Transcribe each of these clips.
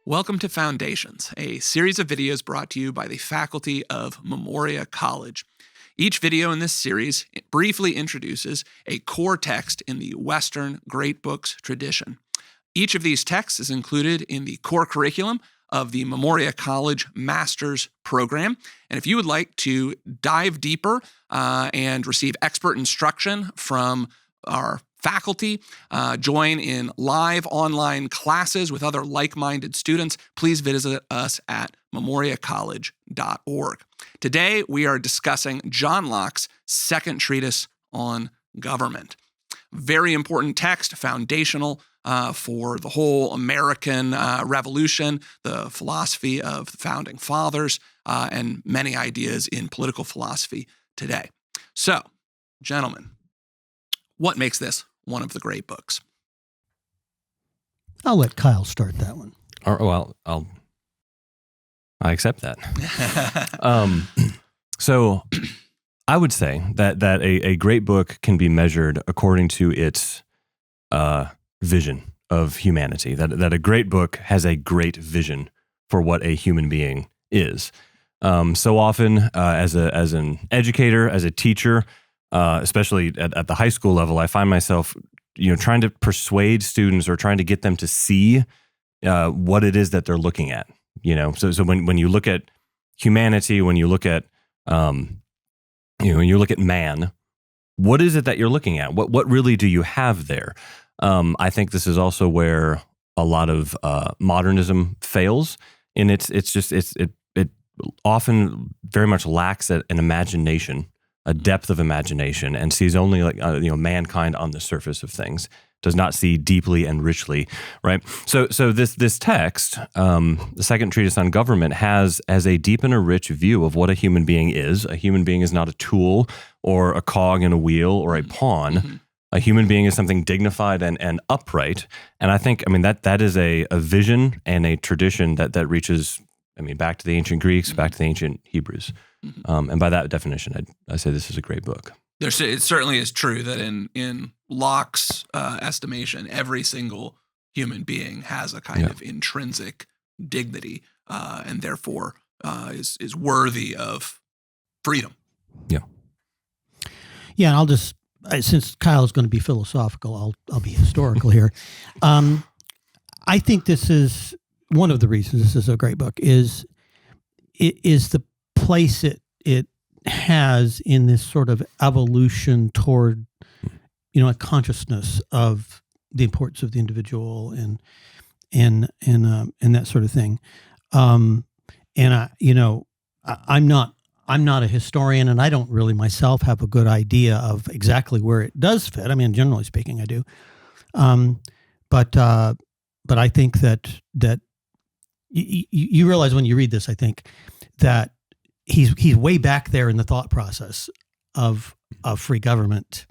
Welcome to Foundations, a series of videos brought to you by the faculty of Memoria College. Each video in this series briefly introduces a core text in the Western great books tradition. Each of these texts is included in the core curriculum of the Memoria College Master's Program. And if you would like to dive deeper and receive expert instruction from our faculty, join in live online classes with other like-minded students, please visit us at memoriacollege.org. Today, we are discussing John Locke's second treatise on government. Very important text, foundational for the whole American Revolution, the philosophy of the Founding Fathers, and many ideas in political philosophy today. So, gentlemen, what makes this one of the great books? I'll let Kyle start that one. Well, I accept that. So I would say that a great book can be measured according to its vision of humanity, that a great book has a great vision for what a human being is. So often, as an educator, as a teacher, especially at the high school level, I find myself, trying to persuade students or trying to get them to see what it is that they're looking at. So when you look at humanity, when you look at when you look at man, what is it that you're looking at? What really do you have there? I think this is also where a lot of modernism fails, and it often very much lacks an imagination, a depth of imagination, and sees only mankind on the surface of things, does not see deeply and richly, right? So this text, the second treatise on government, has a deep and a rich view of what a human being is. A human being is not a tool or a cog in a wheel or a pawn. Mm-hmm. A human being is something dignified and upright. And I think, that is a vision and a tradition that reaches, back to the ancient Greeks, back to the ancient Hebrews. Mm-hmm. And by that definition, I say this is a great book. It certainly is true that in Locke's estimation, every single human being has a kind of intrinsic dignity, and therefore is worthy of freedom. Yeah. Yeah, and I'll just, since Kyle is going to be philosophical, I'll be historical here. I think this is one of the reasons this is a great book is the place it has in this sort of evolution toward, a consciousness of the importance of the individual and that sort of thing. I'm not a historian, and I don't really myself have a good idea of exactly where it does fit. Generally speaking, I do. But I think that you realize when you read this, I think that he's way back there in the thought process of free government,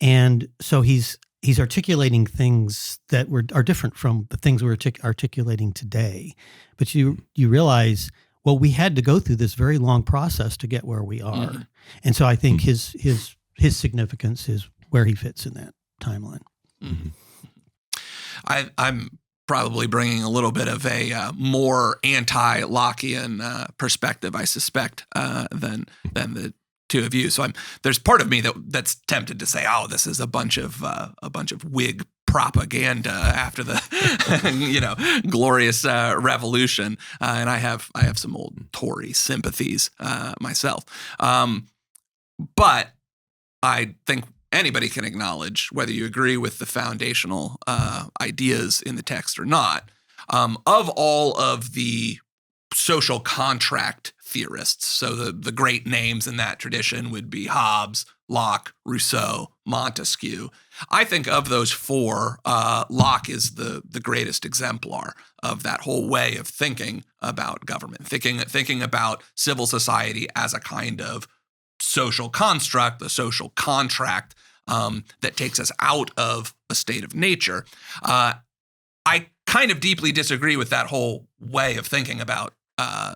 and so he's articulating things that are different from the things we're articulating today. But you realize, well, we had to go through this very long process to get where we are, and so I think his significance is where he fits in that timeline. Mm-hmm. I'm probably bringing a little bit of a more anti-Lockean perspective, I suspect, than the two of you. So there's part of me that's tempted to say, "Oh, this is a bunch of Whig propaganda after the glorious revolution," and I have some old Tory sympathies myself, but I think anybody can acknowledge, whether you agree with the foundational ideas in the text or not, of all of the social contract theorists. So the great names in that tradition would be Hobbes, Locke, Rousseau, Montesquieu. I think of those four, Locke is the greatest exemplar of that whole way of thinking about government, thinking about civil society as a kind of social construct, the social contract that takes us out of a state of nature. I kind of deeply disagree with that whole way of thinking about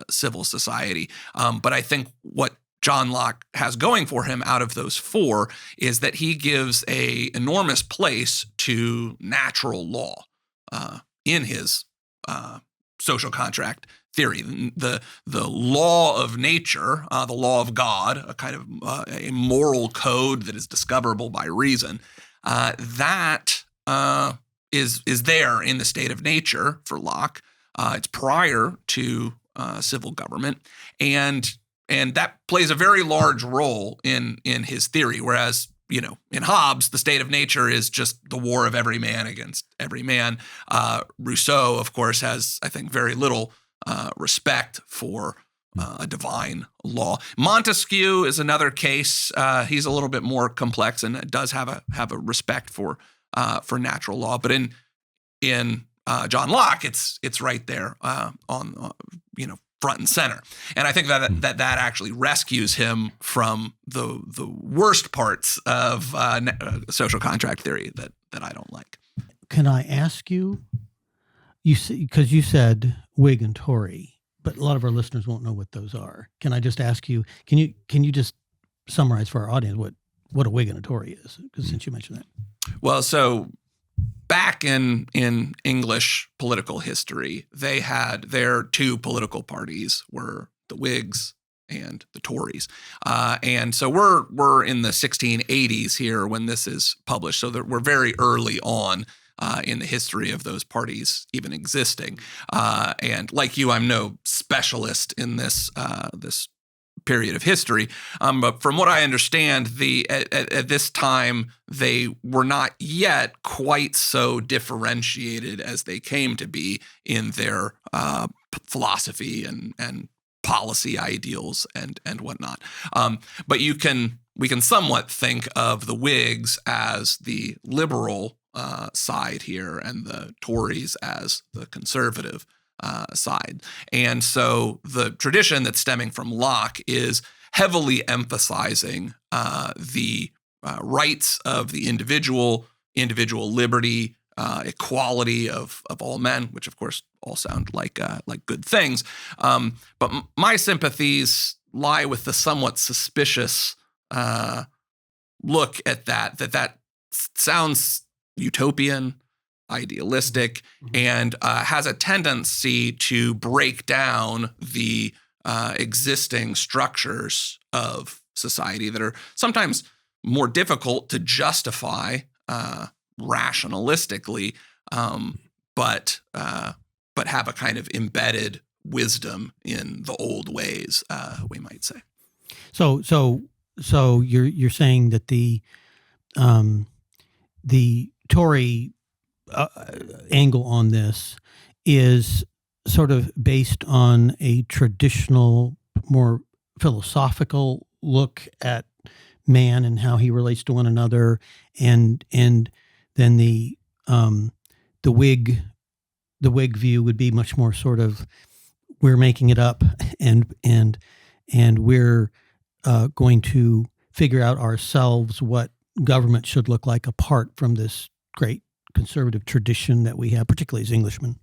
civil society, but I think what John Locke has going for him out of those four is that he gives an enormous place to natural law in his social contract theory. The law of nature, the law of God, a kind of a moral code that is discoverable by reason, that is there in the state of nature for Locke. It's prior to civil government, and that plays a very large role in his theory. Whereas, in Hobbes, the state of nature is just the war of every man against every man. Rousseau, of course, has, I think, very little respect for a divine law. Montesquieu is another case. He's a little bit more complex and does have a respect for natural law. But in John Locke, it's right there on front and center. And I think that actually rescues him from the worst parts of social contract theory that I don't like. Can I ask you? Because you said Whig and Tory, but a lot of our listeners won't know what those are. Can I just ask you? Can you just summarize for our audience what a Whig and a Tory is? Because since you mentioned that. Well, so back in English political history, they had their two political parties were the Whigs and the Tories, and so we're in the 1680s here when this is published. So that we're very early on in the history of those parties even existing. And like you, I'm no specialist in this period of history. But from what I understand, at this time, they were not yet quite so differentiated as they came to be in their philosophy and policy ideals and whatnot. But we can somewhat think of the Whigs as the liberal side here and the Tories as the conservative side. And so the tradition that's stemming from Locke is heavily emphasizing the rights of the individual liberty, equality of all men, which of course all sound like good things. But my sympathies lie with the somewhat suspicious look at that sounds utopian, idealistic, and has a tendency to break down the existing structures of society that are sometimes more difficult to justify rationalistically, but have a kind of embedded wisdom in the old ways, we might say. So you're saying that the Tory angle on this is sort of based on a traditional, more philosophical look at man and how he relates to one another, and then the Whig view would be much more sort of we're making it up and we're going to figure out ourselves what government should look like apart from this great conservative tradition that we have, particularly as Englishmen.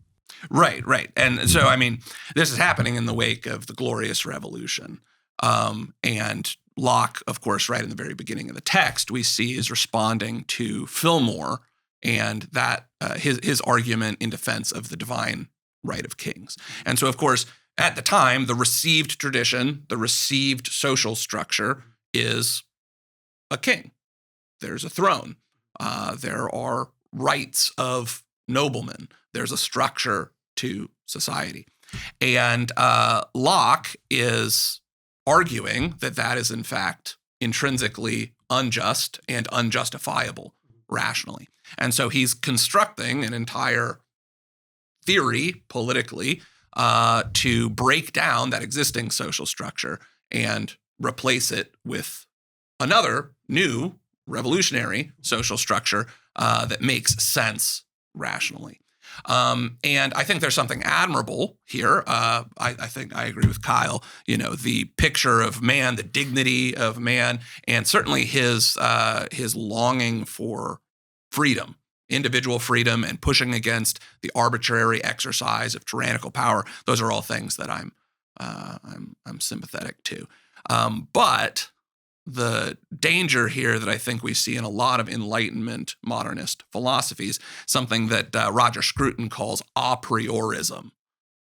Right. And so, I mean, this is happening in the wake of the Glorious Revolution. And Locke, of course, right in the very beginning of the text, we see is responding to Fillmore and that his argument in defense of the divine right of kings. And so, of course, at the time, the received tradition, the received social structure is a king. There's a throne. There are rights of noblemen. There's a structure to society. And Locke is arguing that is, in fact, intrinsically unjust and unjustifiable rationally. And so he's constructing an entire theory politically to break down that existing social structure and replace it with another new revolutionary social structure that makes sense rationally. And I think there's something admirable here. I think I agree with Kyle, the picture of man, the dignity of man, and certainly his longing for freedom, individual freedom, and pushing against the arbitrary exercise of tyrannical power. Those are all things that I'm sympathetic to. But the danger here that I think we see in a lot of Enlightenment modernist philosophies, something that Roger Scruton calls a priorism,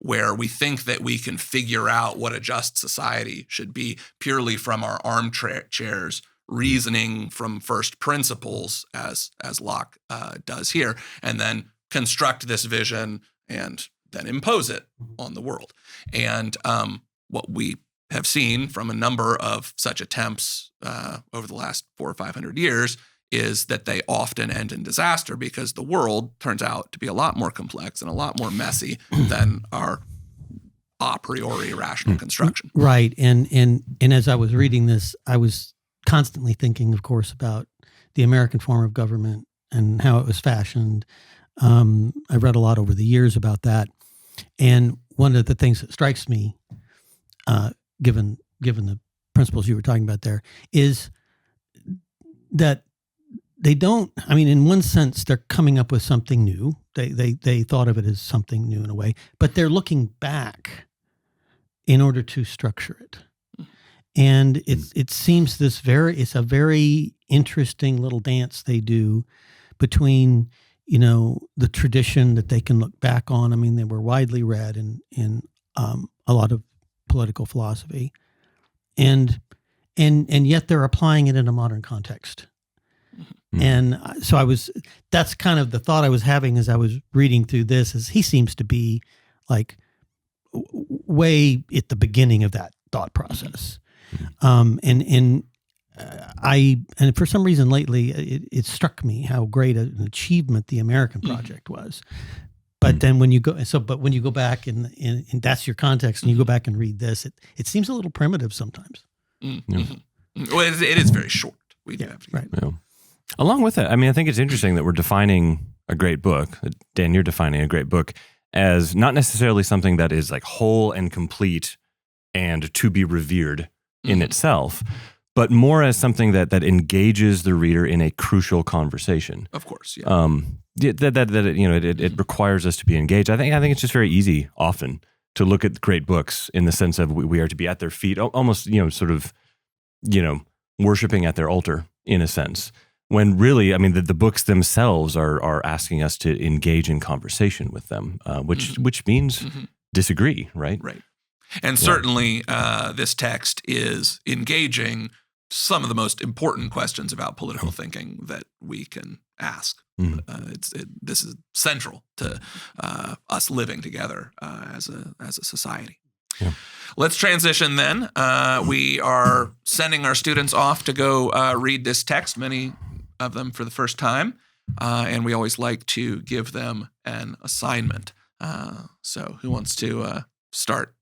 where we think that we can figure out what a just society should be purely from our armchairs, reasoning from first principles, as Locke does here, and then construct this vision and then impose it on the world. And what we have seen from a number of such attempts over the last 400 or 500 years is that they often end in disaster, because the world turns out to be a lot more complex and a lot more messy than our a priori rational construction. Right. And as I was reading this, I was constantly thinking, of course, about the American form of government and how it was fashioned. I read a lot over the years about that. And one of the things that strikes me, given the principles you were talking about there, is that they don't, I mean, in one sense, they're coming up with something new. They thought of it as something new in a way, but they're looking back in order to structure it. And it seems it's a very interesting little dance they do between, the tradition that they can look back on. I mean, they were widely read in a lot of political philosophy, and yet they're applying it in a modern context. And so that's kind of the thought I was having as I was reading through this, is he seems to be like way at the beginning of that thought process. And for some reason lately, it struck me how great an achievement the American project was. But then when you go back and that's your context, and you go back and read this, it seems a little primitive sometimes. Well, it is very short. We do have to. Right. Yeah. Along with that, I mean, I think it's interesting that we're defining a great book. Dan, you're defining a great book as not necessarily something that is like whole and complete and to be revered in itself, but more as something that engages the reader in a crucial conversation. Of course, yeah. It requires us to be engaged. I think it's just very easy often to look at great books in the sense of we are to be at their feet, almost worshiping at their altar in a sense. When really, I mean, the books themselves are asking us to engage in conversation with them, which means disagree, right? Right. And certainly this text is engaging some of the most important questions about political thinking that we can ask. This is central to us living together as a society. Yeah. Let's transition then. We are sending our students off to go read this text, many of them for the first time, and we always like to give them an assignment. So who wants to start?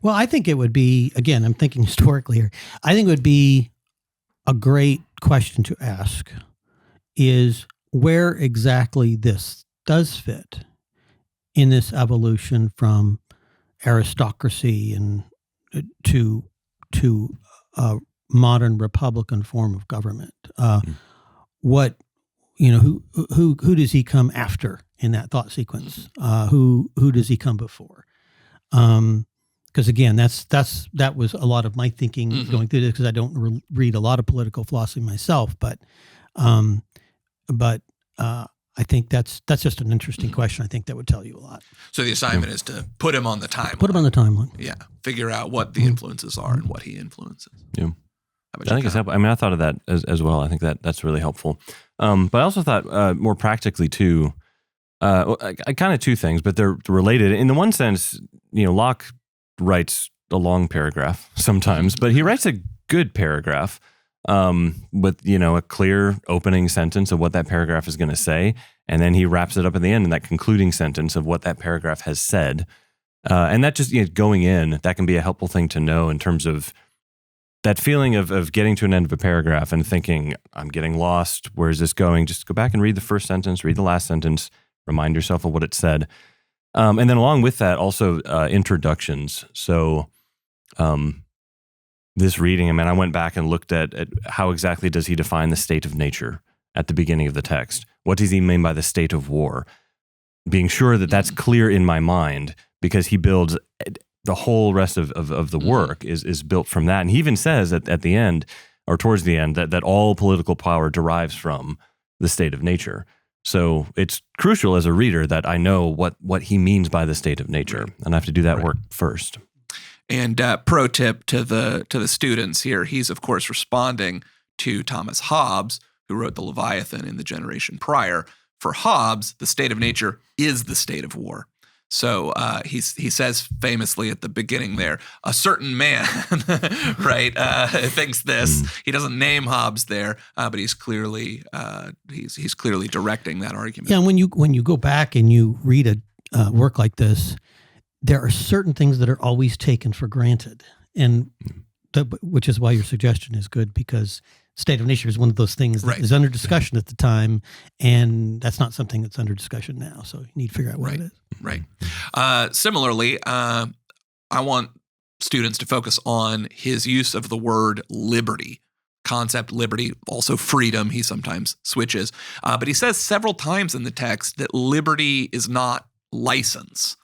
Well, I think it would be, again, I'm thinking historically here, I think it would be a great question to ask is where exactly this does fit in this evolution from aristocracy and to a modern Republican form of government. Who does he come after in that thought sequence? Who does he come before? Because again, that was a lot of my thinking going through this, because I don't read a lot of political philosophy myself, but I think that's just an interesting question. I think that would tell you a lot. So the assignment is to put him on the timeline. Put him on the timeline. Yeah, figure out what the influences are and what he influences. Yeah. I think it's helpful. I mean, I thought of that as well. I think that's really helpful. But I also thought more practically too. Kind of two things, but they're related. In the one sense, Locke writes a long paragraph sometimes, but he writes a good paragraph with a clear opening sentence of what that paragraph is going to say, and then he wraps it up at the end in that concluding sentence of what that paragraph has said. And that just going in, that can be a helpful thing to know in terms of that feeling of getting to an end of a paragraph and thinking, I'm getting lost. Where is this going? Just go back and read the first sentence, read the last sentence, remind yourself of what it said. And then along with that, also introductions. So this reading, I went back and looked at how exactly does he define the state of nature at the beginning of the text? What does he mean by the state of war? Being sure that that's clear in my mind, because he builds the whole rest of the work is built from that. And he even says at the end, or towards the end, that all political power derives from the state of nature. So it's crucial as a reader that I know what he means by the state of nature, and I have to do that work first. And pro tip to the students here, he's of course responding to Thomas Hobbes, who wrote the Leviathan in the generation prior. For Hobbes, the state of nature is the state of war. So he says famously at the beginning there, a certain man, right, thinks this. He doesn't name Hobbes there, but he's clearly directing that argument. Yeah, and when you go back and you read a work like this, there are certain things that are always taken for granted, and which is why your suggestion is good, because state of nature is one of those things that is under discussion at the time, and that's not something that's under discussion now. So you need to figure out what it is. Right. Similarly, I want students to focus on his use of the word liberty. Concept liberty, also freedom, he sometimes switches. But he says several times in the text that liberty is not license.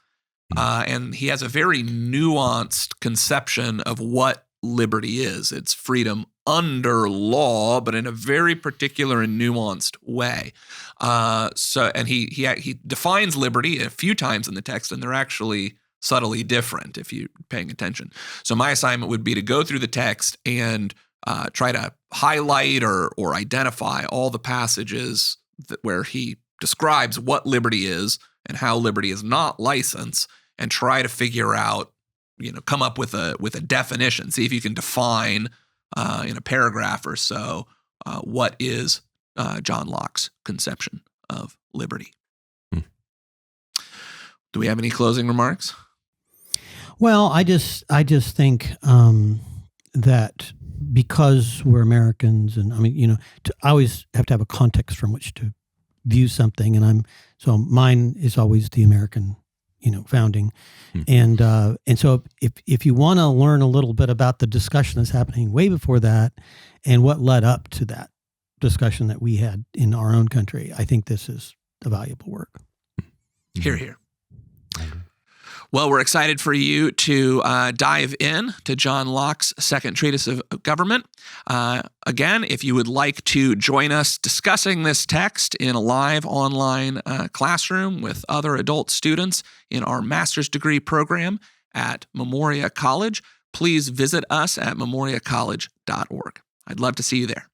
And he has a very nuanced conception of what liberty is. It's freedom under law, but in a very particular and nuanced way. And he defines liberty a few times in the text, and they're actually subtly different if you're paying attention. So my assignment would be to go through the text and try to highlight or identify all the passages where he describes what liberty is and how liberty is not license, and try to figure out, come up with a definition. See if you can define in a paragraph or so what is John Locke's conception of liberty. Do we have any closing remarks? Well, I just think that because we're Americans, and I always have to have a context from which to view something, and so mine is always the American, founding, and so if you want to learn a little bit about the discussion that's happening way before that, and what led up to that discussion that we had in our own country, I think this is a valuable work. Hear, hear. Well, we're excited for you to dive in to John Locke's second treatise of government. Again, if you would like to join us discussing this text in a live online classroom with other adult students in our master's degree program at Memoria College, please visit us at memoriacollege.org. I'd love to see you there.